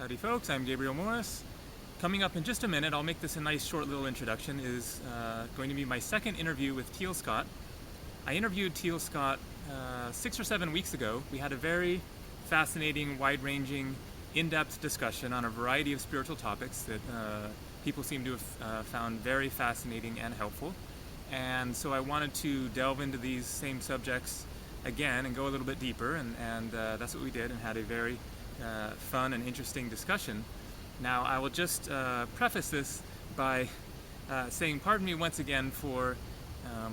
Howdy folks, I'm Gabriel Morris. Coming up in just a minute, I'll make this a nice short little introduction, is going to be my second interview with Teal Scott. I interviewed Teal Scott 6 or 7 weeks ago. We had a very fascinating, wide-ranging, in-depth discussion on a variety of spiritual topics that people seem to have found very fascinating and helpful. And so I wanted to delve into these same subjects again and go a little bit deeper, and that's what we did, and had a very fun and interesting discussion. Now, I will just preface this by saying pardon me once again for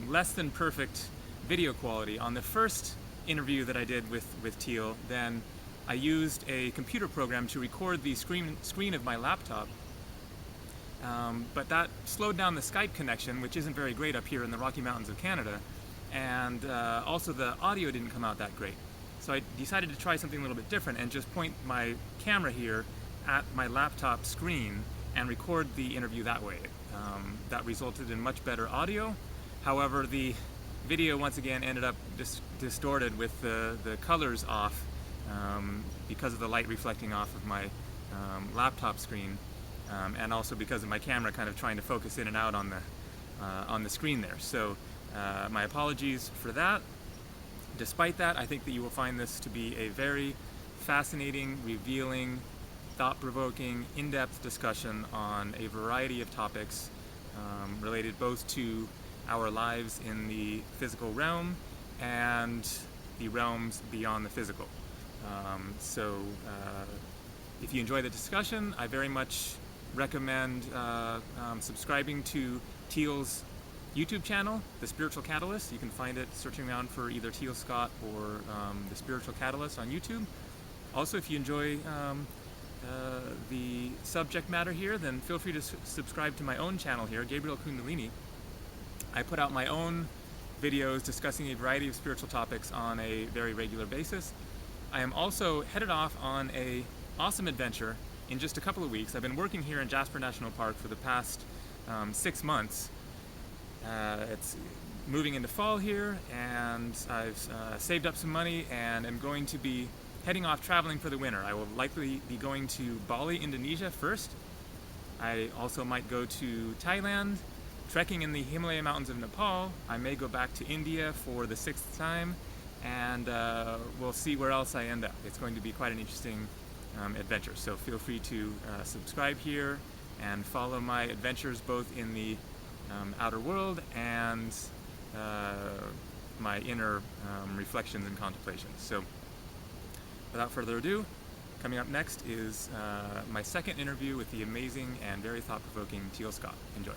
less than perfect video quality. On the first interview that I did with Teal, then I used a computer program to record the screen of my laptop, but that slowed down the Skype connection, which isn't very great up here in the Rocky Mountains of Canada, and also the audio didn't come out that great. So I decided to try something a little bit different and just point my camera here at my laptop screen and record the interview that way. That resulted in much better audio. However, the video once again ended up distorted with the colors off because of the light reflecting off of my laptop screen, and also because of my camera kind of trying to focus in and out on the screen there. So my apologies for that. Despite that, I think that you will find this to be a very fascinating, revealing, thought-provoking, in-depth discussion on a variety of topics related both to our lives in the physical realm and the realms beyond the physical. So if you enjoy the discussion, I very much recommend subscribing to Teal's YouTube channel, The Spiritual Catalyst. You can find it searching around for either Teal Scott or The Spiritual Catalyst on YouTube. Also, if you enjoy the subject matter here, then feel free to subscribe to my own channel here, Gabriel Kundalini. I put out my own videos discussing a variety of spiritual topics on a very regular basis. I am also headed off on an awesome adventure in just a couple of weeks. I've been working here in Jasper National Park for the past 6 months. It's moving into fall here, and I've saved up some money and am going to be heading off traveling for the winter. I will likely be going to Bali, Indonesia first. I also might go to Thailand, trekking in the Himalaya mountains of Nepal. I may go back to India for the 6th time, and we'll see where else I end up. It's going to be quite an interesting adventure, so feel free to subscribe here and follow my adventures both in the outer world and my inner reflections and contemplations. So without further ado, coming up next is my second interview with the amazing and very thought-provoking Teal Scott. Enjoy.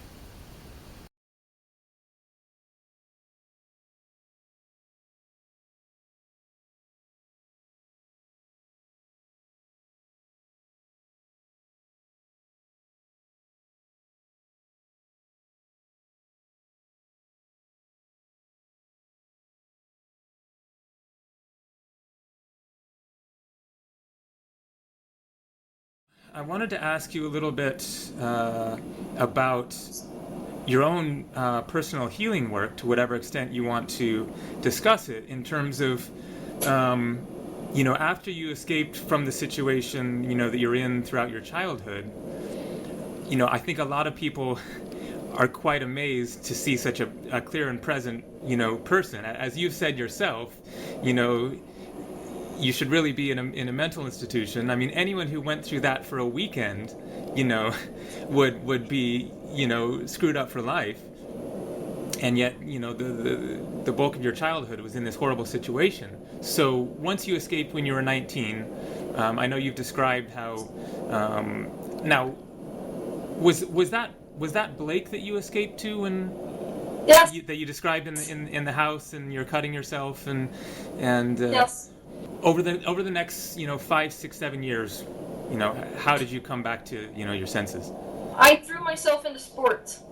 I wanted to ask you a little bit about your own personal healing work, to whatever extent you want to discuss it, in terms of, after you escaped from the situation, that you're in throughout your childhood. I think a lot of people are quite amazed to see such a clear and present, person. As you've said yourself, you should really be in a mental institution. I mean, anyone who went through that for a weekend, would be, screwed up for life. And yet, the bulk of your childhood was in this horrible situation. So once you escaped when you were 19, I know you've described how. Now, was that Blake that you escaped to when? Yes. That you described in the house, and you're cutting yourself and Yes. Over the next 5, 6, 7 years, how did you come back to your senses? I threw myself into sports.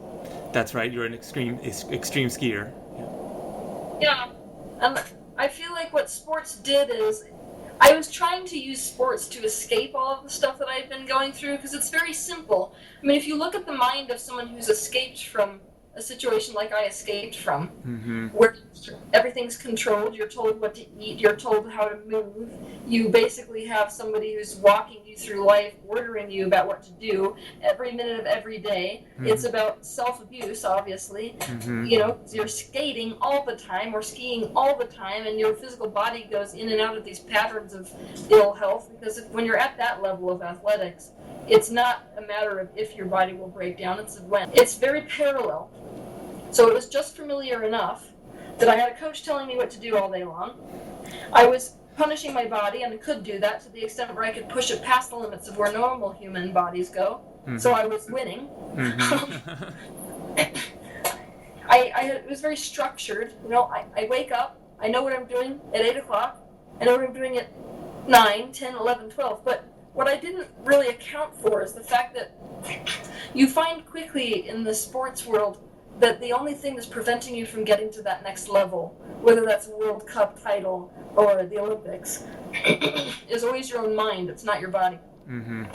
That's right. You're an extreme skier. Yeah, and I feel like what sports did is I was trying to use sports to escape all of the stuff that I've been going through, because it's very simple. I mean, if you look at the mind of someone who's escaped from a situation like I escaped from, Mm-hmm. where everything's controlled, you're told what to eat, you're told how to move, you basically have somebody who's walking you through life, ordering you about what to do every minute of every day. Mm-hmm. It's about self-abuse, obviously. Mm-hmm. You know, you're skating all the time or skiing all the time, and your physical body goes in and out of these patterns of ill health, because when you're at that level of athletics, it's not a matter of if your body will break down, it's when. It's very parallel. So it was just familiar enough that I had a coach telling me what to do all day long. I was punishing my body, and I could do that to the extent where I could push it past the limits of where normal human bodies go. Mm-hmm. So I was winning. Mm-hmm. It was very structured. You know, I wake up, I know what I'm doing at 8 o'clock, I know what I'm doing at 9, 10, 11, 12, but what I didn't really account for is the fact that you find quickly in the sports world that the only thing that's preventing you from getting to that next level, whether that's a World Cup title or the Olympics, is always your own mind. It's not your body. Mm-hmm.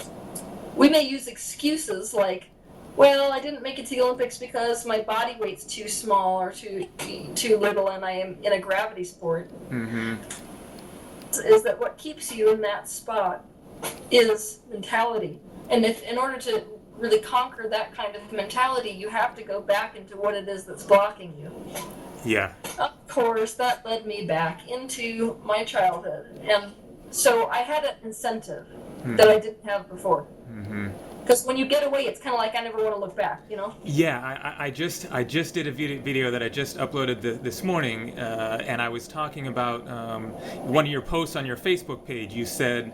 We may use excuses like, well, I didn't make it to the Olympics because my body weight's too small or too little, and I am in a gravity sport. Mm-hmm. Is that what keeps you in that spot is mentality. And if in order to really conquer that kind of mentality, you have to go back into what it is that's blocking you. Yeah. Of course, that led me back into my childhood. And so I had an incentive that I didn't have before. Because when you get away, it's kind of like I never want to look back, you know? Yeah, I just did a video that I just uploaded this morning, and I was talking about one of your posts on your Facebook page. You said,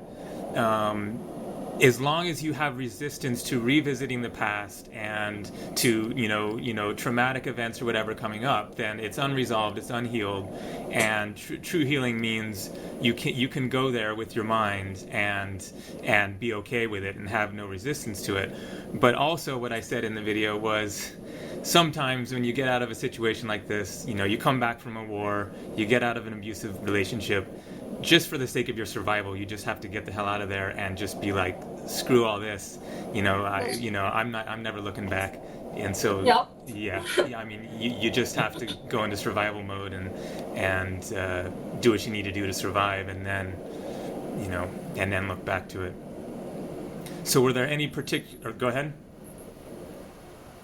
as long as you have resistance to revisiting the past and to traumatic events or whatever coming up, then it's unresolved, it's unhealed, and true healing means you can go there with your mind and be okay with it and have no resistance to it. But also what I said in the video was, sometimes when you get out of a situation like this, you come back from a war, you get out of an abusive relationship, just for the sake of your survival, you just have to get the hell out of there and just be like, screw all this, I'm never looking back. And so, yeah, I mean, you just have to go into survival mode and do what you need to do to survive, and then look back to it. So were there any particular, go ahead.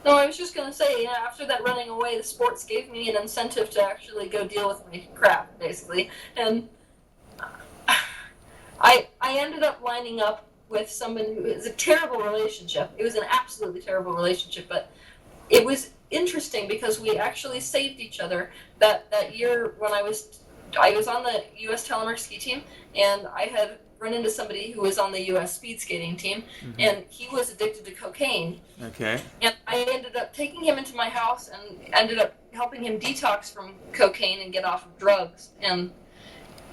No, I was just going to say, after that running away, the sports gave me an incentive to actually go deal with my crap, basically. And I ended up lining up with someone who is a terrible relationship. It was an absolutely terrible relationship, but it was interesting because we actually saved each other. That year when I was on the U.S. telemark ski team, and I had run into somebody who was on the U.S. speed skating team, and he was addicted to cocaine. Okay. And I ended up taking him into my house and ended up helping him detox from cocaine and get off of drugs. And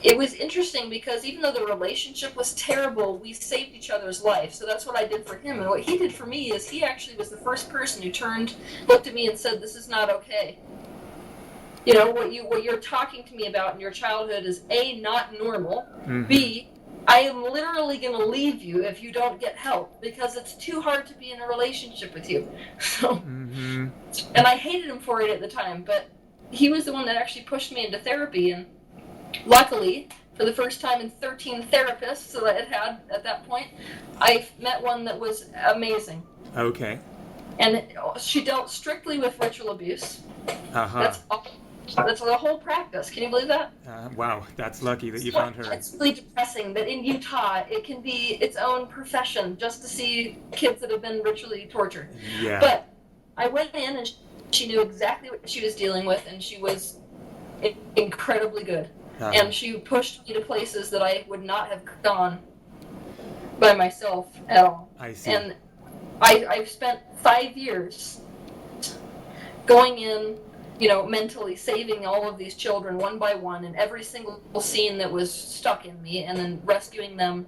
it was interesting because even though the relationship was terrible, we saved each other's life. So that's what I did for him. And what he did for me is he actually was the first person who looked at me and said, "This is not okay. What you're talking to me about in your childhood is A, not normal, B, I am literally going to leave you if you don't get help because it's too hard to be in a relationship with you." So, and I hated him for it at the time, but he was the one that actually pushed me into therapy. And luckily, for the first time in 13 therapists that I had had at that point, I met one that was amazing. Okay. And she dealt strictly with ritual abuse. That's the whole practice. Can you believe that? Wow, that's lucky that you found her. It's really depressing that in Utah it can be its own profession just to see kids that have been ritually tortured. Yeah. But I went in and she knew exactly what she was dealing with, and she was incredibly good. And she pushed me to places that I would not have gone by myself at all. I see. And I've spent 5 years going in, mentally saving all of these children one by one in every single scene that was stuck in me, and then rescuing them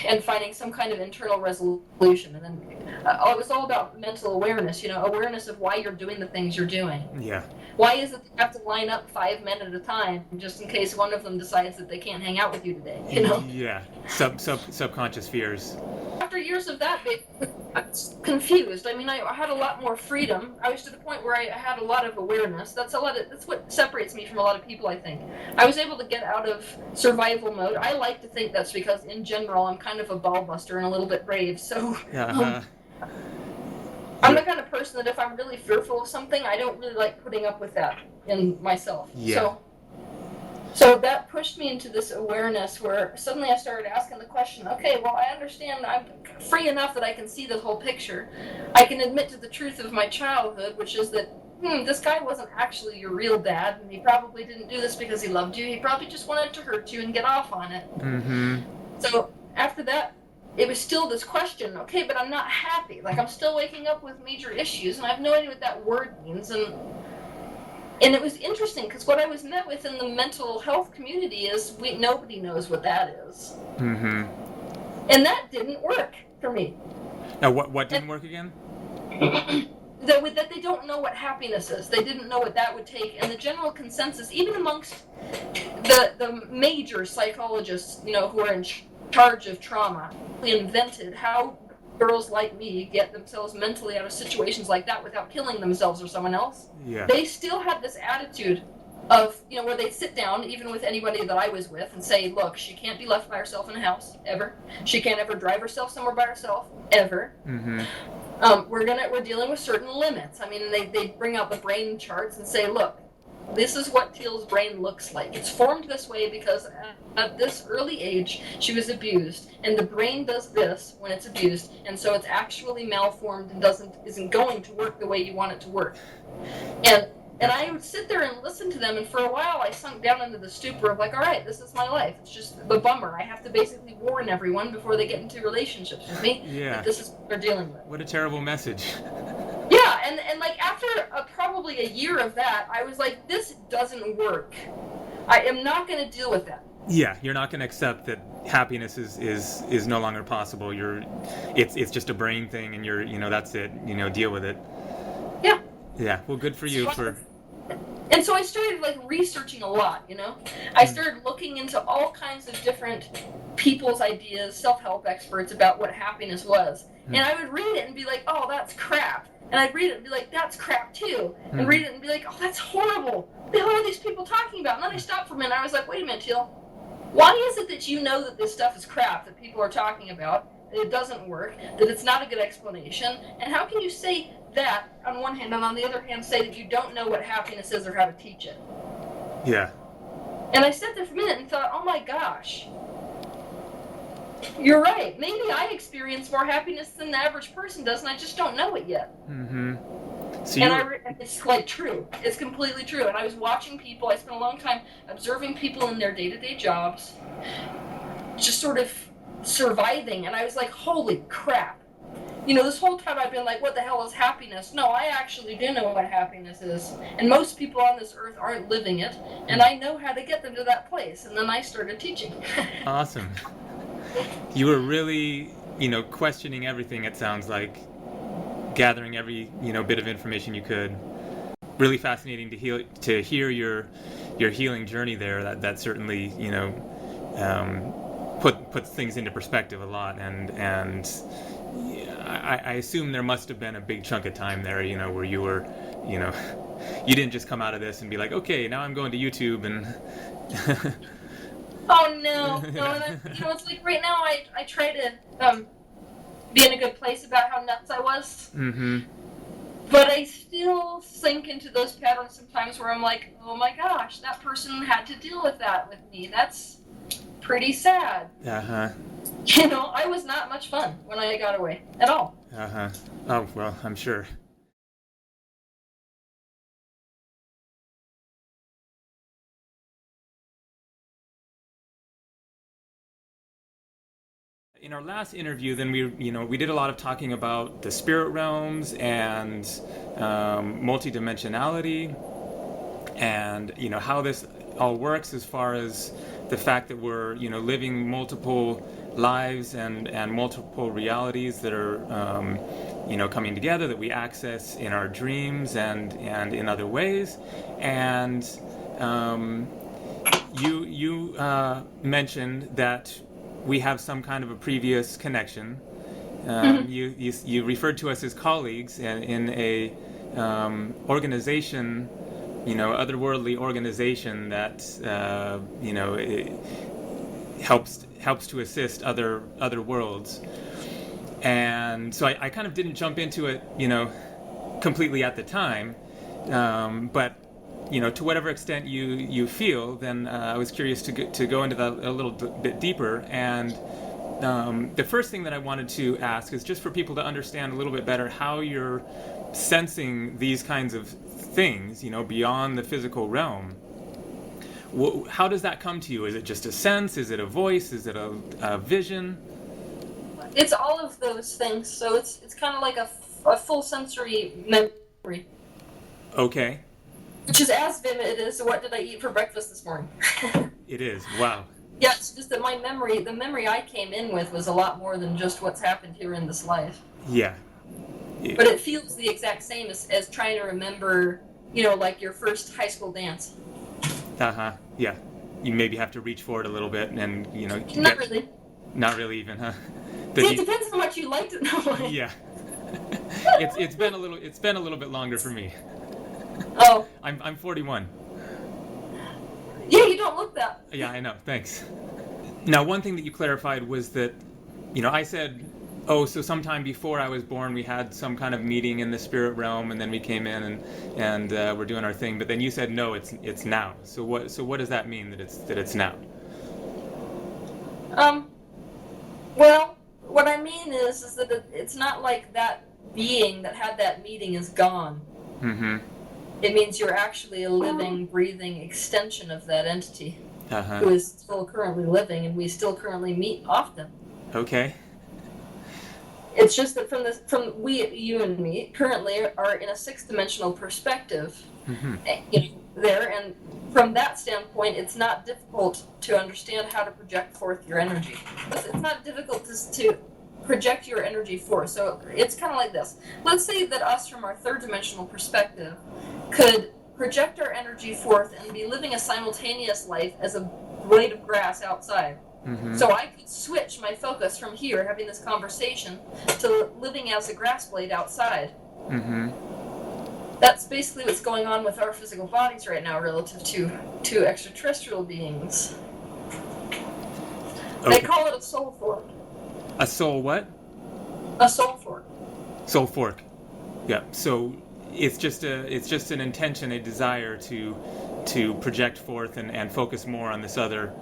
and finding some kind of internal resolution. And then it was all about mental awareness, awareness of why you're doing the things you're doing. Yeah. Why is it that you have to line up 5 men at a time just in case one of them decides that they can't hang out with you today, Yeah. Subconscious fears. After years of that, I was confused. I mean, I had a lot more freedom. I was to the point where I had a lot of awareness. That's what separates me from a lot of people, I think. I was able to get out of survival mode. I like to think that's because, in general, I'm kind of a ball buster and a little bit brave. So I'm the kind of person that if I'm really fearful of something, I don't really like putting up with that in myself. Yeah. So that pushed me into this awareness where suddenly I started asking the question, okay, well, I understand I'm free enough that I can see the whole picture. I can admit to the truth of my childhood, which is that, this guy wasn't actually your real dad, and he probably didn't do this because he loved you. He probably just wanted to hurt you and get off on it. Mm-hmm. So after that, it was still this question, okay, but I'm not happy. Like, I'm still waking up with major issues, and I have no idea what that word means. And it was interesting because what I was met with in the mental health community is nobody knows what that is. Mm-hmm. And that didn't work for me. Now, what didn't work again? That they don't know what happiness is. They didn't know what that would take. And the general consensus, even amongst the major psychologists, who are in charge of trauma, invented how girls like me get themselves mentally out of situations like that without killing themselves or someone else. Yeah. They still had this attitude of, where they'd sit down, even with anybody that I was with, and say, look, she can't be left by herself in a house, ever. She can't ever drive herself somewhere by herself, ever. Mm-hmm. We're dealing with certain limits. I mean, they bring out the brain charts and say, look, this is what Teal's brain looks like. It's formed this way because at this early age, she was abused, and the brain does this when it's abused, and so it's actually malformed and isn't going to work the way you want it to work. And I would sit there and listen to them, and for a while I sunk down into the stupor of like, all right, this is my life. It's just the bummer. I have to basically warn everyone before they get into relationships with me that this is what they're dealing with. What a terrible message. Yeah, and like after probably a year of that, I was like, this doesn't work. I am not going to deal with that. Yeah, you're not going to accept that happiness is no longer possible. It's just a brain thing, and that's it. Deal with it. Yeah. Yeah. Well, good for you And so I started researching a lot. I started looking into all kinds of different people's ideas, self-help experts about what happiness was, and I would read it and be like, oh, that's crap. And I'd read it and be like, that's crap too. And read it and be like, oh, that's horrible. What the hell are these people talking about? And then I stopped for a minute and I was like, wait a minute, Teal. Why is it that you know that this stuff is crap that people are talking about, that it doesn't work, that it's not a good explanation? And how can you say that on one hand, and on the other hand say that you don't know what happiness is or how to teach it? Yeah. And I sat there for a minute and thought, oh my gosh. You're right. Maybe I experience more happiness than the average person does, and I just don't know it yet. Mm-hmm. So it's true. It's completely true. And I was watching people. I spent a long time observing people in their day-to-day jobs, just sort of surviving. And I was like, holy crap. This whole time I've been like, what the hell is happiness? No, I actually do know what happiness is. And most people on this earth aren't living it. And I know how to get them to that place. And then I started teaching. Awesome. You were really, questioning everything, it sounds like, gathering every, bit of information you could. Really fascinating to hear your healing journey there. That certainly, puts things into perspective a lot. And I assume there must have been a big chunk of time there, where you were, you didn't just come out of this and be like, okay, now I'm going to YouTube and... Oh no! It's like right now I try to be in a good place about how nuts I was. Mm-hmm. But I still sink into those patterns sometimes where I'm like, oh my gosh, that person had to deal with that with me. That's pretty sad. Uh-huh. I was not much fun when I got away at all. Uh-huh. Oh, well, I'm sure. In our last interview, then we did a lot of talking about the spirit realms and multidimensionality, and how this all works as far as the fact that we're living multiple lives and multiple realities that are coming together that we access in our dreams and in other ways, and you mentioned that we have some kind of a previous connection, You referred to us as colleagues in a organization, otherworldly organization that it helps to assist other worlds. And so I kind of didn't jump into it, completely at the time, but to whatever extent you feel, then I was curious to go into that a little bit deeper. And the first thing that I wanted to ask is just for people to understand a little bit better how you're sensing these kinds of things, beyond the physical realm. How does that come to you? Is it just a sense? Is it a voice? Is it a vision? It's all of those things. So it's kind of like a full sensory memory. Okay. Which is as vivid as what did I eat for breakfast this morning? It is. Wow. Yeah, it's just that the memory I came in with was a lot more than just what's happened here in this life. Yeah. But it feels the exact same as trying to remember, like your first high school dance. Uh-huh. Yeah. You maybe have to reach for it a little bit and, Not really. Not really even, huh? It depends how much you liked it. No. Yeah. It's been a little bit longer for me. Oh. I'm 41. Yeah, you don't look that. Yeah, I know. Thanks. Now, one thing that you clarified was that, I said, oh, so sometime before I was born, we had some kind of meeting in the spirit realm, and then we came in and we're doing our thing. But then you said no, it's now. So what does that mean that it's now? Well, what I mean is that it's not like that being that had that meeting is gone. Mm-hmm. It means you're actually a living, breathing extension of that entity, uh-huh. who is still currently living, and we still currently meet often. Okay. It's just that you and me, currently are in a sixth-dimensional perspective, mm-hmm. There, and from that standpoint, it's not difficult to understand how to project forth your energy. It's not difficult to project your energy forth. So it's kind of like this. Let's say that us, from our third-dimensional perspective, could project our energy forth and be living a simultaneous life as a blade of grass outside. Mm-hmm. So I could switch my focus from here, having this conversation, to living as a grass blade outside. Mm-hmm. That's basically what's going on with our physical bodies right now relative to extraterrestrial beings. Okay. They call it a soul fork. A soul what? A soul fork. Soul fork. Yeah. So it's just an intention, a desire to project forth and focus more on this other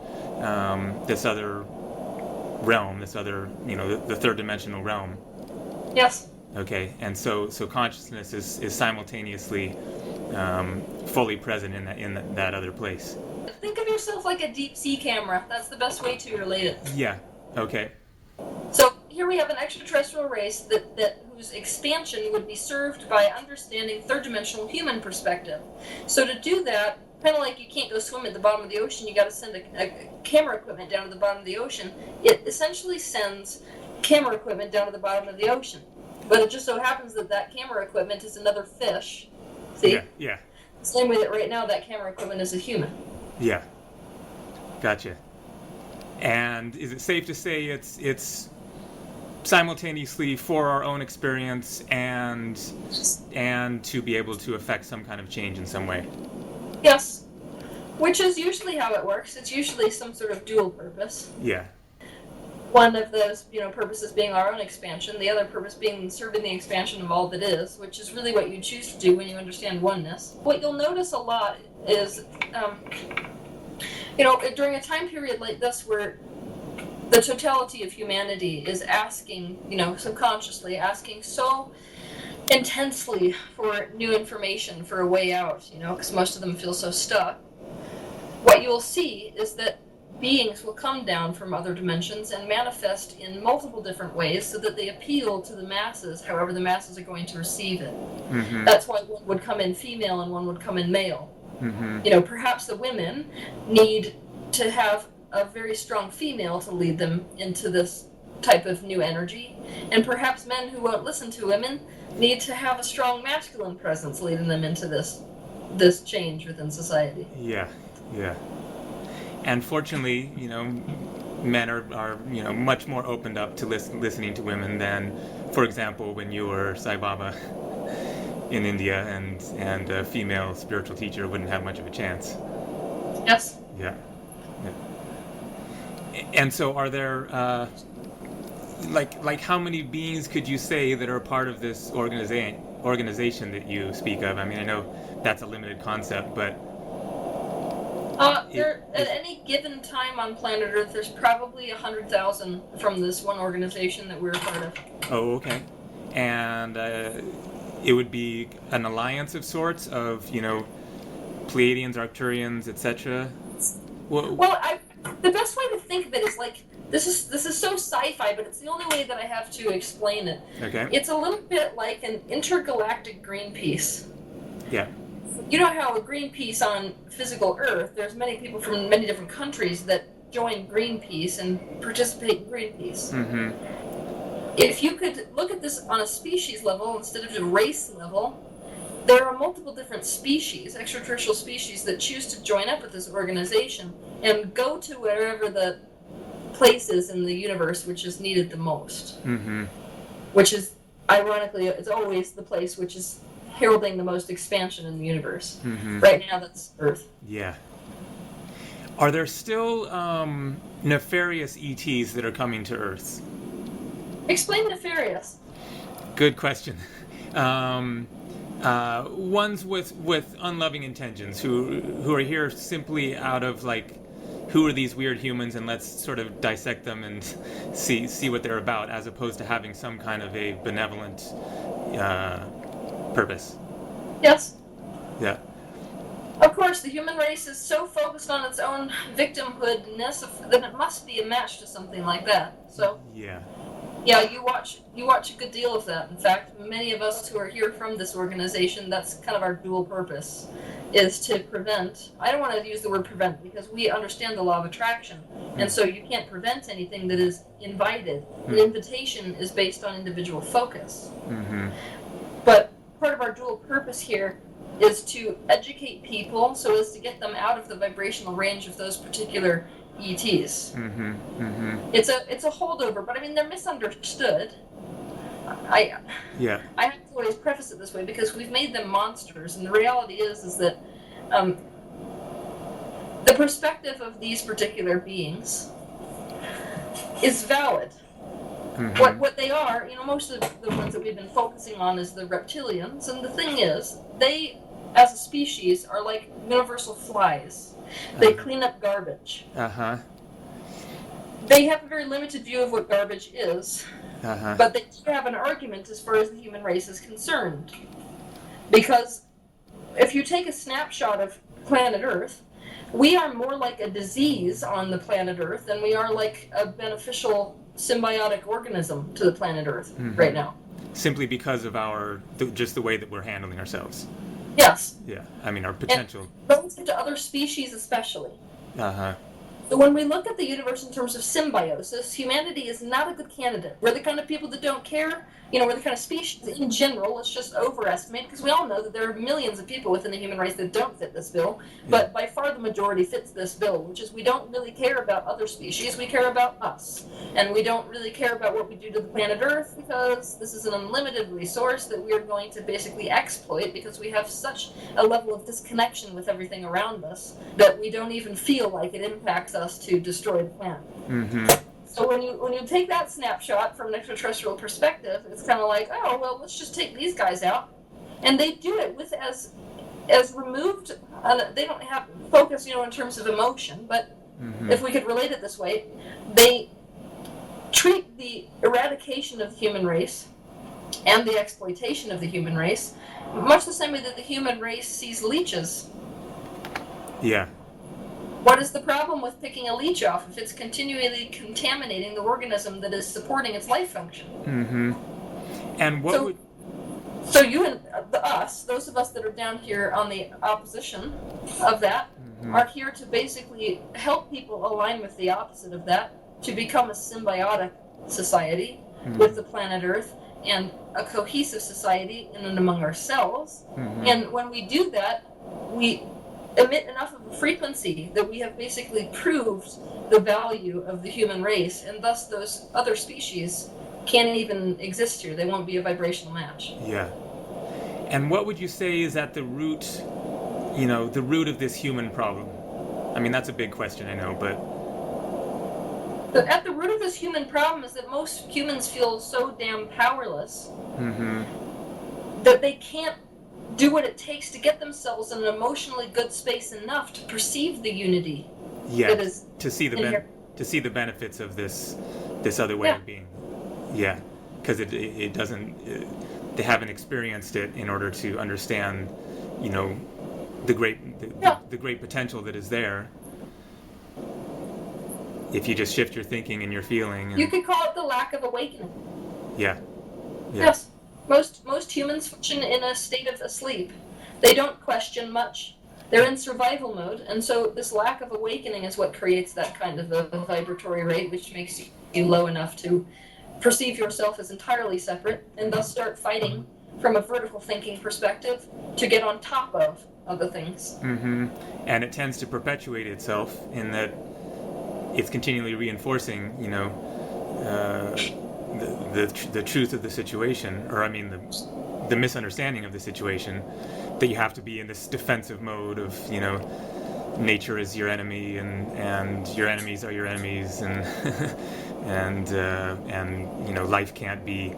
realm, the third dimensional realm. Yes. Okay, and so consciousness is simultaneously fully present in that other place. Think of yourself like a deep sea camera. That's the best way to relate it. Yeah. Okay. So here we have an extraterrestrial race that whose expansion would be served by understanding third-dimensional human perspective. So to do that, kind of like you can't go swim at the bottom of the ocean, you got to send a camera equipment down to the bottom of the ocean. It essentially sends camera equipment down to the bottom of the ocean. But it just so happens that camera equipment is another fish. See? Yeah. Same way that right now that camera equipment is a human. Yeah. Gotcha. And is it safe to say it's simultaneously for our own experience and to be able to affect some kind of change in some way? Yes. Which is usually how it works. It's usually some sort of dual purpose. Yeah. One of those, purposes being our own expansion, the other purpose being serving the expansion of all that is, which is really what you choose to do when you understand oneness. What you'll notice a lot is, during a time period like this where the totality of humanity is asking, subconsciously asking so intensely for new information, for a way out, because most of them feel so stuck. What you will see is that beings will come down from other dimensions and manifest in multiple different ways so that they appeal to the masses, however the masses are going to receive it. Mm-hmm. That's why one would come in female and one would come in male. Mm-hmm. Perhaps the women need to have a very strong female to lead them into this type of new energy, and perhaps men who won't listen to women need to have a strong masculine presence leading them into this change within society. Yeah. And fortunately, men are much more opened up to listening to women than, for example, when you were Sai Baba in India and a female spiritual teacher wouldn't have much of a chance. Yes. Yeah. And so, are there like how many beings could you say that are part of this organization that you speak of? I mean, I know that's a limited concept, but at any given time on planet Earth, there's probably 100,000 from this one organization that we're a part of. Oh, okay. And it would be an alliance of sorts of, Pleiadians, Arcturians, etc. Well, the best way to think of it is like this is so sci-fi, but it's the only way that I have to explain it. Okay. It's a little bit like an intergalactic Greenpeace. Yeah. You know how a Greenpeace on physical Earth, there's many people from many different countries that join Greenpeace and participate in Greenpeace. Mm-hmm. If you could look at this on a species level instead of a race level, there are multiple different species, extraterrestrial species, that choose to join up with this organization and go to wherever the place is in the universe which is needed the most. Mm-hmm. Which is, ironically, it's always the place which is heralding the most expansion in the universe. Mm-hmm. Right now, that's Earth. Yeah. Are there still nefarious ETs that are coming to Earth? Explain nefarious. Good question. Ones with unloving intentions who are here simply out of like, who are these weird humans, and let's sort of dissect them and see what they're about, as opposed to having some kind of a benevolent purpose. Yes. Yeah. Of course, the human race is so focused on its own victimhoodness that it must be a match to something like that. So. Yeah. Yeah, you watch a good deal of that. In fact, many of us who are here from this organization, that's kind of our dual purpose, is to prevent. I don't want to use the word prevent because we understand the law of attraction, and so you can't prevent anything that is invited. An invitation is based on individual focus. Mm-hmm. But part of our dual purpose here is to educate people so as to get them out of the vibrational range of those particular E.T.s. Mm-hmm. Mm-hmm. It's a holdover, but I mean they're misunderstood. I have to always preface it this way because we've made them monsters, and the reality is that the perspective of these particular beings is valid. Mm-hmm. What they are, most of the ones that we've been focusing on is the reptilians, and the thing is, they, as a species, are like universal flies. They clean up garbage. Uh-huh. They have a very limited view of what garbage is, Uh-huh. but they do have an argument as far as the human race is concerned. Because if you take a snapshot of planet Earth, we are more like a disease on the planet Earth than we are like a beneficial symbiotic organism to the planet Earth right now. Simply because of just the way that we're handling ourselves. Yes. Yeah, I mean our potential. And relative to other species especially. Uh-huh. So when we look at the universe in terms of symbiosis, humanity is not a good candidate. We're the kind of people that don't care. We're the kind of species in general, let's just overestimate, because we all know that there are millions of people within the human race that don't fit this bill, but by far the majority fits this bill, which is we don't really care about other species, we care about us. And we don't really care about what we do to the planet Earth because this is an unlimited resource that we are going to basically exploit because we have such a level of disconnection with everything around us that we don't even feel like it impacts us to destroy the planet. Mm-hmm. So when you take that snapshot from an extraterrestrial perspective, it's kind of like, oh, well, let's just take these guys out. And they do it with as removed, they don't have focus, in terms of emotion, but if we could relate it this way, they treat the eradication of the human race and the exploitation of the human race much the same way that the human race sees leeches. Yeah. What is the problem with picking a leech off if it's continually contaminating the organism that is supporting its life function? Mm-hmm. And what So you and us, those of us that are down here on the opposition of that, are here to basically help people align with the opposite of that, to become a symbiotic society with the planet Earth and a cohesive society in and among ourselves. And when we do that, we emit enough of a frequency that we have basically proved the value of the human race, and thus those other species can't even exist here. They won't be a vibrational match. Yeah. And what would you say is at the root, the root of this human problem? I mean, that's a big question, I know, but... At the root of this human problem is that most humans feel so damn powerless that they can't do what it takes to get themselves in an emotionally good space enough to perceive the unity. Yeah, that is to see the benefits of this other way of being. Yeah, because it doesn't... they haven't experienced it in order to understand, the great potential that is there. If you just shift your thinking and your feeling. You could call it the lack of awakening. Yeah. Yes. Most humans function in a state of asleep. They don't question much. They're in survival mode, and so this lack of awakening is what creates that kind of a vibratory rate, which makes you low enough to perceive yourself as entirely separate, and thus start fighting from a vertical thinking perspective to get on top of other things. And it tends to perpetuate itself in that it's continually reinforcing, the truth of the situation, or I mean the misunderstanding of the situation, that you have to be in this defensive mode of, nature is your enemy, and your enemies are your enemies, and and life can't be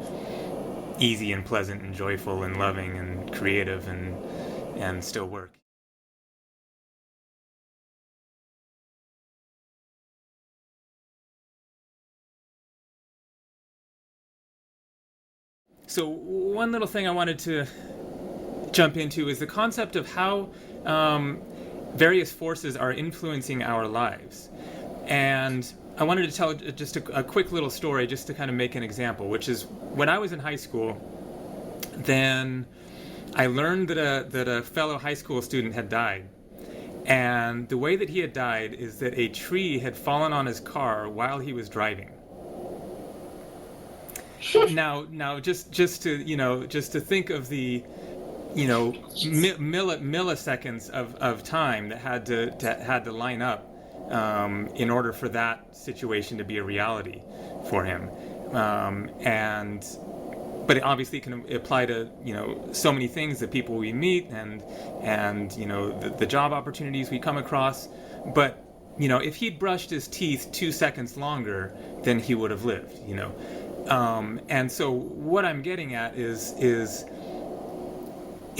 easy and pleasant and joyful and loving and creative and still work. So one little thing I wanted to jump into is the concept of how various forces are influencing our lives. And I wanted to tell just a quick little story just to kind of make an example, which is when I was in high school, then I learned that a fellow high school student had died. And the way that he had died is that a tree had fallen on his car while he was driving. Now, just to think of the, milliseconds of time that had to line up in order for that situation to be a reality for him, but it obviously can apply to so many things, the people we meet and the job opportunities we come across. But if he'd brushed his teeth 2 seconds longer, then he would have lived. And so what I'm getting at is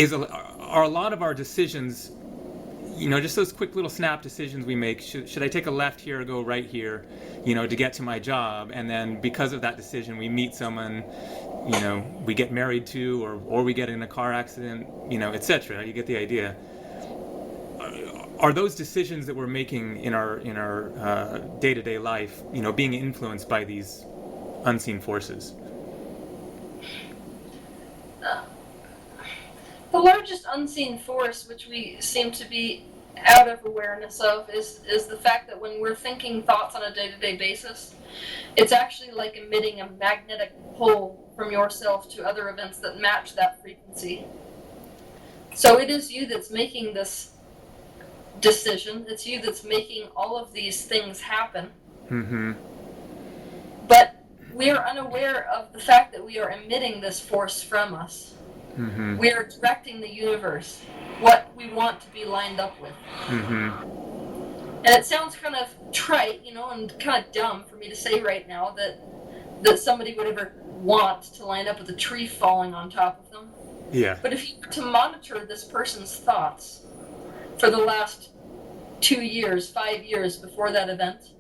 are a lot of our decisions, just those quick little snap decisions we make. Should I take a left here or go right here, to get to my job? And then because of that decision, we meet someone, we get married to, or we get in a car accident, etc. You get the idea. Are those decisions that we're making in our day-to-day life, being influenced by these unseen forces? The largest unseen force, which we seem to be out of awareness of, is the fact that when we're thinking thoughts on a day-to-day basis, it's actually like emitting a magnetic pull from yourself to other events that match that frequency. So it is you that's making this decision. It's you that's making all of these things happen. But we are unaware of the fact that we are emitting this force from us. We are directing the universe what we want to be lined up with. And it sounds kind of trite, and kind of dumb for me to say right now that somebody would ever want to line up with a tree falling on top of them. Yeah. But if you were to monitor this person's thoughts for the last 2 years, 5 years before that event,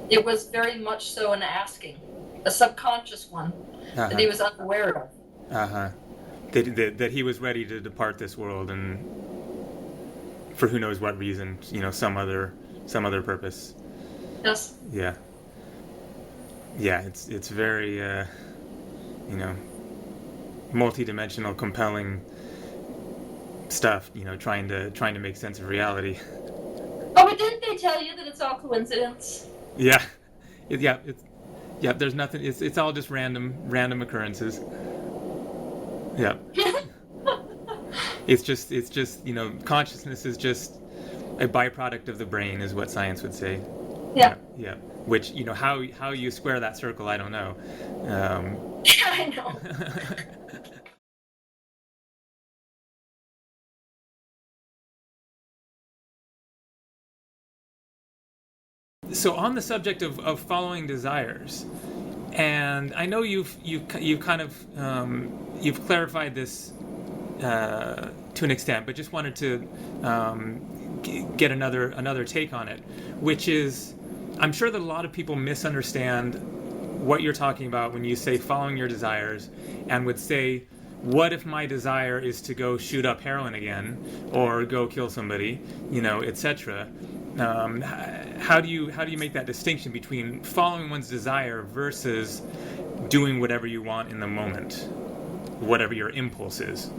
it was very much so an asking, a subconscious one that he was unaware of. That he was ready to depart this world, and for who knows what reason, some other purpose. Yes. Yeah. It's very multidimensional, compelling stuff. Trying to make sense of reality. Oh, but didn't they tell you that it's all coincidence? Yeah. There's nothing. It's all just random occurrences. Yeah. It's just consciousness is just a byproduct of the brain, is what science would say. Yeah. Which, how you square that circle, I don't know. I know. So on the subject of following desires, and I know you've kind of you've clarified this to an extent, but just wanted to get another take on it, which is, I'm sure that a lot of people misunderstand what you're talking about when you say following your desires, and would say, what if my desire is to go shoot up heroin again, or go kill somebody, etc. How do you make that distinction between following one's desire versus doing whatever you want in the moment, whatever your impulse is?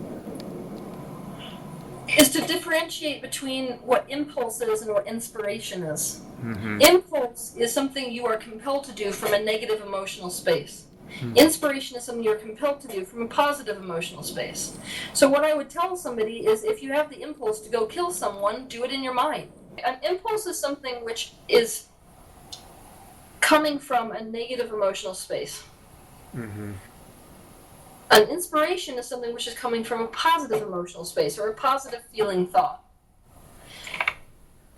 Is to differentiate between what impulse is and what inspiration is. Mm-hmm. Impulse is something you are compelled to do from a negative emotional space. Mm-hmm. Inspiration is something you're compelled to do from a positive emotional space. So what I would tell somebody is, if you have the impulse to go kill someone, do it in your mind. An impulse is something which is coming from a negative emotional space. Mm-hmm. An inspiration is something which is coming from a positive emotional space, or a positive feeling thought.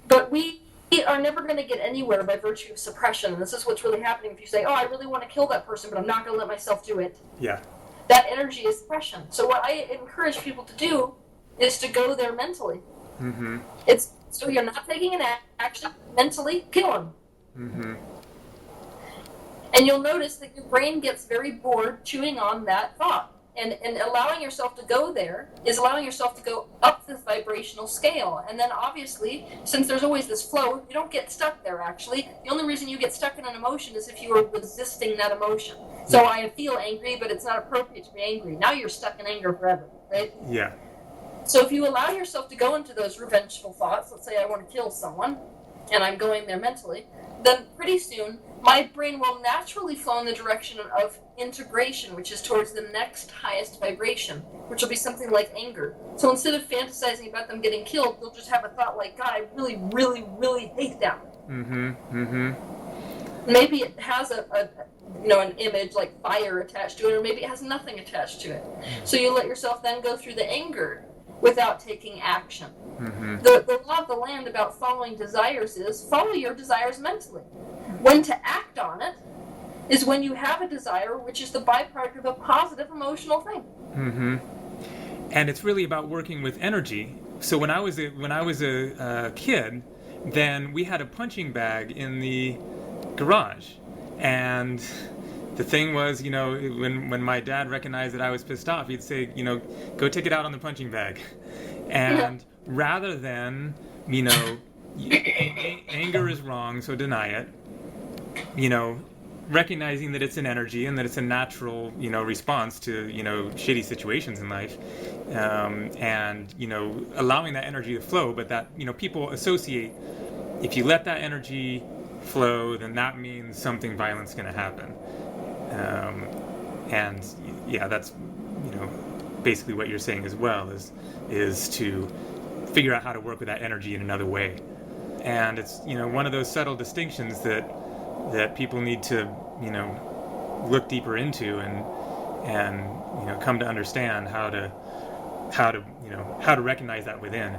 But we are never going to get anywhere by virtue of suppression. And this is what's really happening if you say, I really want to kill that person, but I'm not going to let myself do it. Yeah. That energy is suppression. So what I encourage people to do is to go there mentally. Mm-hmm. So you're not taking an action, mentally kill him. Mm-hmm. And you'll notice that your brain gets very bored chewing on that thought. And allowing yourself to go there is allowing yourself to go up the vibrational scale. And then obviously, since there's always this flow, you don't get stuck there actually. The only reason you get stuck in an emotion is if you are resisting that emotion. So I feel angry, but it's not appropriate to be angry. Now you're stuck in anger forever, right? Yeah. So if you allow yourself to go into those revengeful thoughts, let's say I want to kill someone, and I'm going there mentally, then pretty soon my brain will naturally flow in the direction of integration, which is towards the next highest vibration, which will be something like anger. So instead of fantasizing about them getting killed, they'll just have a thought like, God, I really, really, really hate them. Mm-hmm. Mm-hmm. Maybe it has an image like fire attached to it, or maybe it has nothing attached to it. So you let yourself then go through the anger without taking action. Mm-hmm. The law of the land about following desires is follow your desires mentally. When to act on it is when you have a desire, which is the byproduct of a positive emotional thing. Mm-hmm. And it's really about working with energy. So when I was a kid, then we had a punching bag in the garage, and the thing was, when my dad recognized that I was pissed off, he'd say, go take it out on the punching bag. And rather than, anger is wrong, so deny it, recognizing that it's an energy and that it's a natural, response to, shitty situations in life, and, allowing that energy to flow, but that, people associate, if you let that energy flow, then that means something violent's going to happen. And yeah, that's, basically what you're saying as well, is to figure out how to work with that energy in another way. And it's, one of those subtle distinctions that people need to, look deeper into and come to understand how to recognize that within.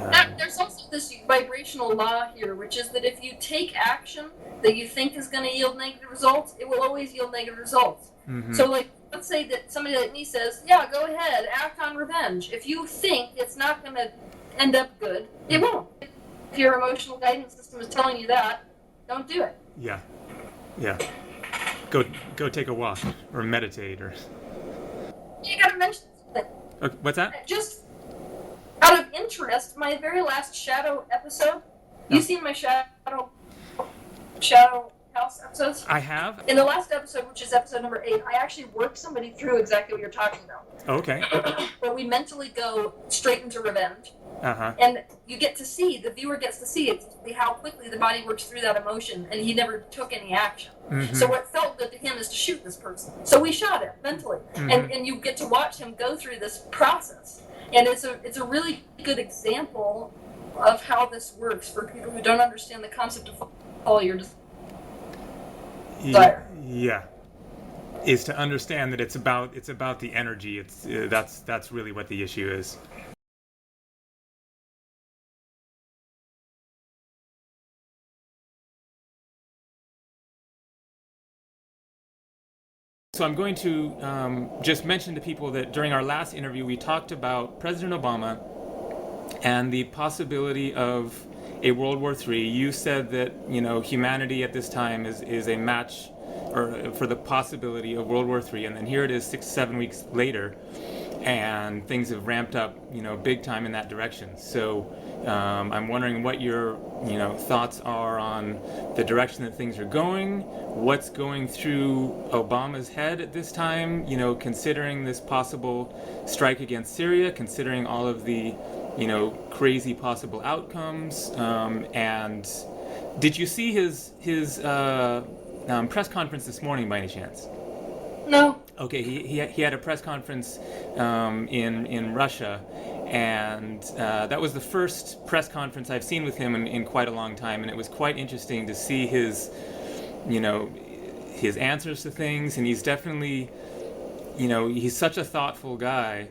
And there's also this vibrational law here, which is that if you take action that you think is going to yield negative results, it will always yield negative results. Mm-hmm. So, let's say that somebody like me says, yeah, go ahead, act on revenge. If you think it's not going to end up good, it won't. If your emotional guidance system is telling you that, don't do it. Yeah. Go take a walk or meditate or. You got to mention something. Okay, what's that? Just out of interest, my very last shadow episode. You seen my shadow house episodes? I have. In the last episode, which is episode number 8, I actually worked somebody through exactly what you're talking about. Okay. Where we mentally go straight into revenge. Uh-huh. And the viewer gets to see how quickly the body works through that emotion, and he never took any action. Mm-hmm. So what felt benefit to him is to shoot this person. So we shot him mentally. And you get to watch him go through this process. And it's a really good example of how this works for people who don't understand the concept of follow your desire. Yeah. Is to understand that it's about the energy. That's really what the issue is. So I'm going to just mention to people that during our last interview we talked about President Obama and the possibility of a World War III. You said that humanity at this time is a match or for the possibility of World War III, and then here it is 6-7 weeks later, and things have ramped up big time in that direction. So I'm wondering what your thoughts are on the direction that things are going, what's going through Obama's head at this time, considering this possible strike against Syria, considering all of the crazy possible outcomes, and did you see his press conference this morning by any chance? No. Okay, he had a press conference in Russia, and that was the first press conference I've seen with him in quite a long time, and it was quite interesting to see his answers to things, and he's definitely, he's such a thoughtful guy,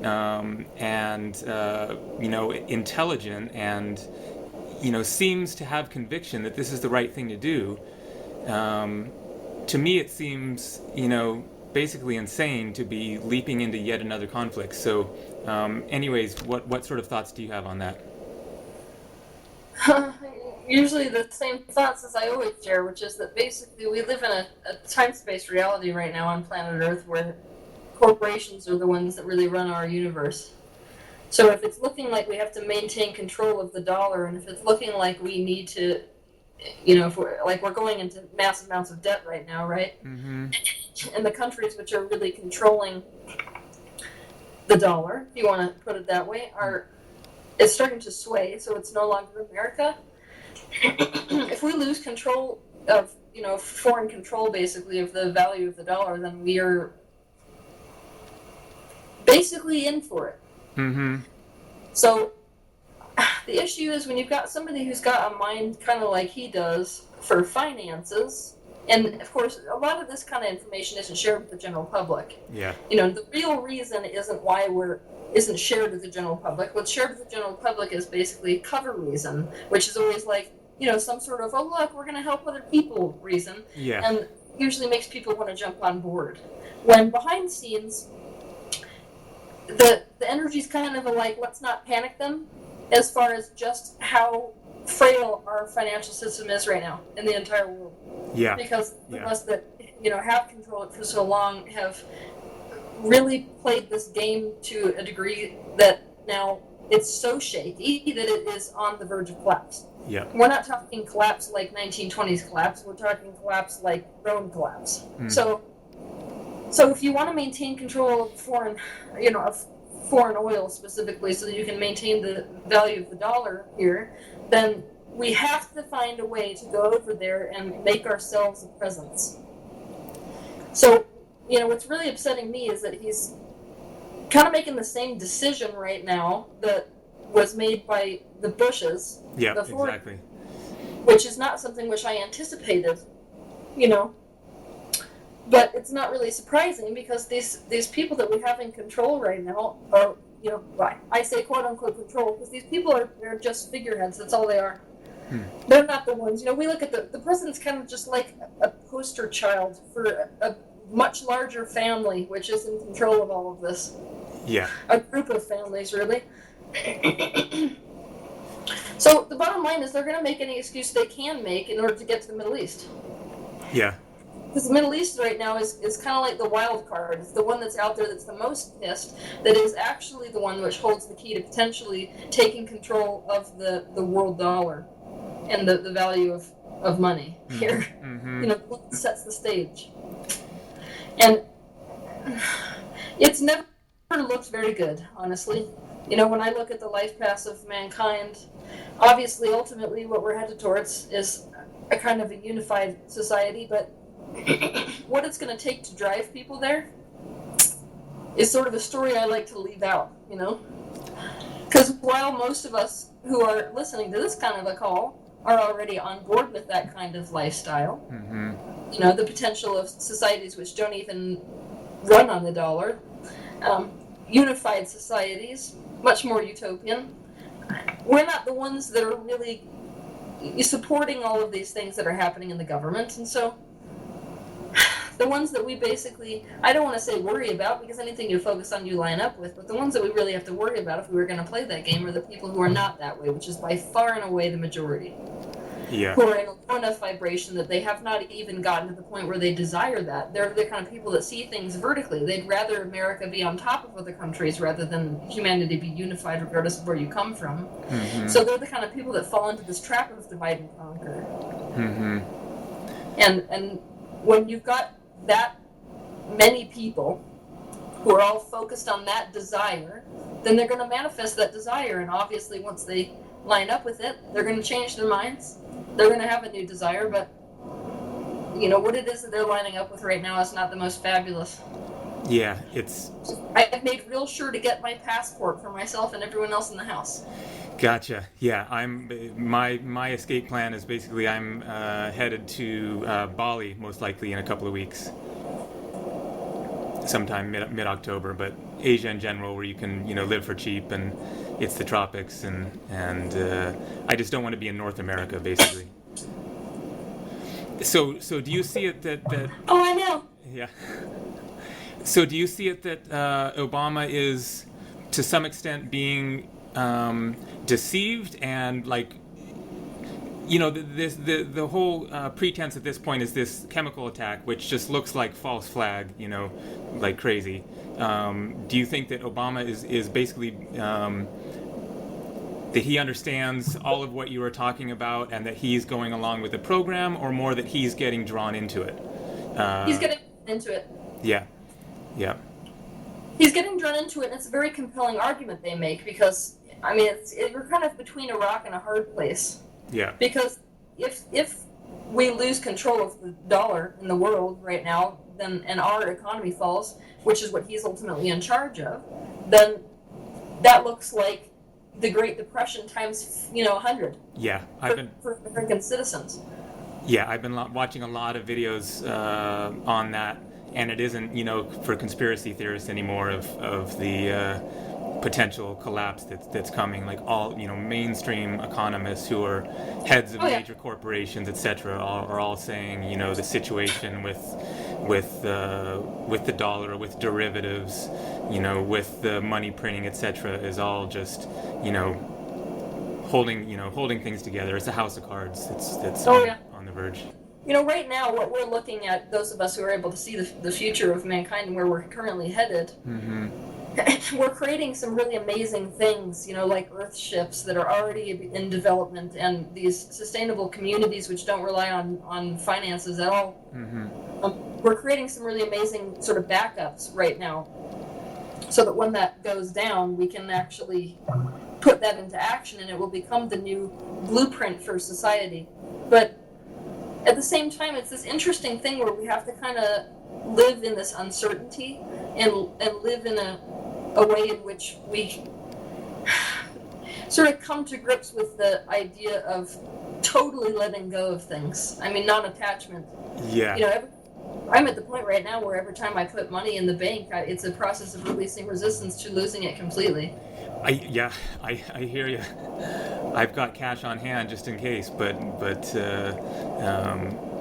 and intelligent, and seems to have conviction that this is the right thing to do. To me, it seems, basically insane to be leaping into yet another conflict. So, anyways, what sort of thoughts do you have on that? Usually the same thoughts as I always share, which is that basically we live in a time-space reality right now on planet Earth where corporations are the ones that really run our universe. So if it's looking like we have to maintain control of the dollar, and if it's looking like we need to, if we're going into massive amounts of debt right now, right? Mm-hmm. And the countries which are really controlling the dollar, if you want to put it that way, it's starting to sway, so it's no longer America. If we lose control of, foreign control, basically, of the value of the dollar, then we are basically in for it. Mm-hmm. So the issue is when you've got somebody who's got a mind kind of like he does for finances, and of course a lot of this kind of information isn't shared with the general public. Yeah. The real reason isn't shared with the general public. What's shared with the general public is basically a cover reason, which is always like, some sort of, oh look, we're going to help other people reason. Yeah. And usually makes people want to jump on board. When behind the scenes, the energy's kind of like, let's not panic them, as far as just how frail our financial system is right now in the entire world. Yeah. Because the of us that have control it for so long have really played this game to a degree that now it's so shaky that it is on the verge of collapse. Yeah. We're not talking collapse like 1920s collapse. We're talking collapse like Rome collapse. Mm. So if you want to maintain control of foreign oil specifically, so that you can maintain the value of the dollar here, then we have to find a way to go over there and make ourselves a presence. So, what's really upsetting me is that he's kind of making the same decision right now that was made by the Bushes. Yeah, exactly. Which is not something which I anticipated, But it's not really surprising because these people that we have in control right now are, I say quote unquote control because these people they're just figureheads. That's all they are. They're not the ones. We look at the president's kind of just like a poster child for a much larger family which is in control of all of this. Yeah. A group of families, really. So the bottom line is they're going to make any excuse they can make in order to get to the Middle East. Yeah. Because the Middle East right now is kind of like the wild card. It's the one that's out there that's the most pissed, that is actually the one which holds the key to potentially taking control of the world dollar and the value of money here. Mm-hmm. The one that sets the stage. And it's never looked very good, honestly. When I look at the life path of mankind, obviously, ultimately, what we're headed towards is a kind of a unified society, but what it's going to take to drive people there is sort of a story I like to leave out, you know? Because while most of us who are listening to this kind of a call are already on board with that kind of lifestyle, you know, the potential of societies which don't even run on the dollar, unified societies, much more utopian, we're not the ones that are really supporting all of these things that are happening in the government. And so the ones that we basically, I don't want to say worry about, because anything you focus on you line up with, but the ones that we really have to worry about if we were going to play that game are the people who are not that way, which is by far and away the majority. Yeah. Who are in a low enough vibration that they have not even gotten to the point where they desire that. They're the kind of people that see things vertically. They'd rather America be on top of other countries rather than humanity be unified regardless of where you come from. So they're the kind of people that fall into this trap of divide and conquer. And when you've got that many people who are all focused on that desire, then they're going to manifest that desire. And obviously once they line up with it, they're going to change their minds. They're going to have a new desire, but you know what it is that they're lining up with right now is not the most fabulous. Yeah, it's... I've made real sure to get my passport for myself and everyone else in the house. Gotcha. Yeah, my escape plan is basically I'm headed to Bali, most likely in a couple of weeks, sometime mid-October. But Asia in general, where you can live for cheap, and it's the tropics, and I just don't want to be in North America, basically. So do you see it that? Oh, I know. Yeah. So do you see it that Obama is, to some extent, being deceived, and the whole pretense at this point is this chemical attack, which just looks like false flag, like crazy. Do you think that Obama is basically that he understands all of what you were talking about, and that he's going along with the program, or more that he's getting drawn into it? He's getting into it. Yeah. Yeah. He's getting drawn into it, and it's a very compelling argument they make, because, I mean, we're kind of between a rock and a hard place. Yeah. Because if we lose control of the dollar in the world right now, then and our economy falls, which is what he's ultimately in charge of, then that looks like the Great Depression times 100. Yeah, for American citizens. Yeah, I've been watching a lot of videos on that, and it isn't for conspiracy theorists anymore of the potential collapse that's coming. Like all mainstream economists who are heads of major corporations, etc., are all saying the situation with the dollar, with derivatives, with the money printing, etc., is all just holding things together. It's a house of cards that's on the verge. Right now, what we're looking at, those of us who are able to see the future of mankind and where we're currently headed, we're creating some really amazing things, like Earth ships that are already in development, and these sustainable communities which don't rely on finances at all. We're creating some really amazing sort of backups right now, so that when that goes down, we can actually put that into action, and it will become the new blueprint for society. But at the same time, it's this interesting thing where we have to kind of live in this uncertainty and live in a way in which we sort of come to grips with the idea of totally letting go of things. I mean, non-attachment. Yeah. I'm at the point right now where every time I put money in the bank, it's a process of releasing resistance to losing it completely. I hear you. I've got cash on hand just in case, but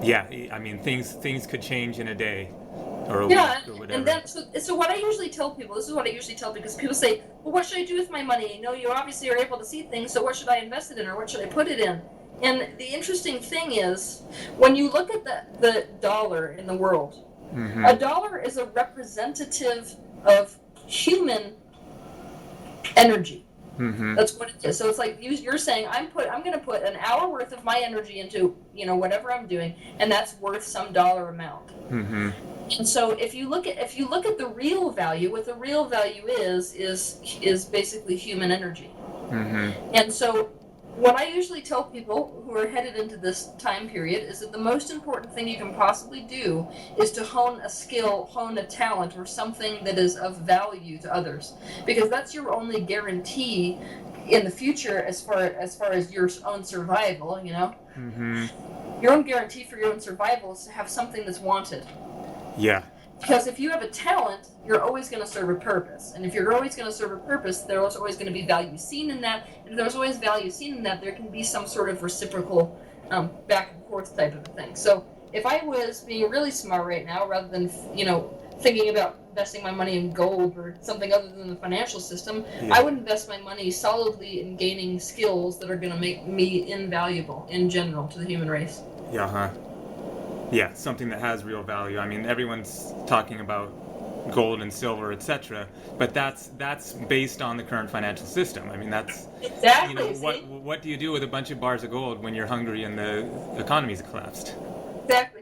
yeah, I mean things could change in a day or a week or whatever. And then so what I usually tell people, because people say, well, what should I do with my money? You obviously are able to see things, so what should I invest it in, or what should I put it in? And the interesting thing is, when you look at the dollar in the world, a dollar is a representative of human energy. That's what it is. So it's like you're saying, I'm going to put an hour worth of my energy into whatever I'm doing, and that's worth some dollar amount. And so if you look at the real value, what the real value is basically human energy. And so what I usually tell people who are headed into this time period is that the most important thing you can possibly do is to hone a skill, hone a talent, or something that is of value to others, because that's your only guarantee in the future as far as your own survival. Mm-hmm. Your own guarantee for your own survival is to have something that's wanted. Yeah. Because if you have a talent, you're always going to serve a purpose. And if you're always going to serve a purpose, there's always going to be value seen in that. And if there's always value seen in that, there can be some sort of reciprocal back and forth type of a thing. So if I was being really smart right now, rather than, thinking about investing my money in gold or something other than the financial system, I would invest my money solidly in gaining skills that are going to make me invaluable in general to the human race. Yeah, huh? Yeah, something that has real value. I mean, everyone's talking about gold and silver, etc., but that's based on the current financial system. I mean, that's exactly. What do you do with a bunch of bars of gold when you're hungry and the economy's collapsed? Exactly.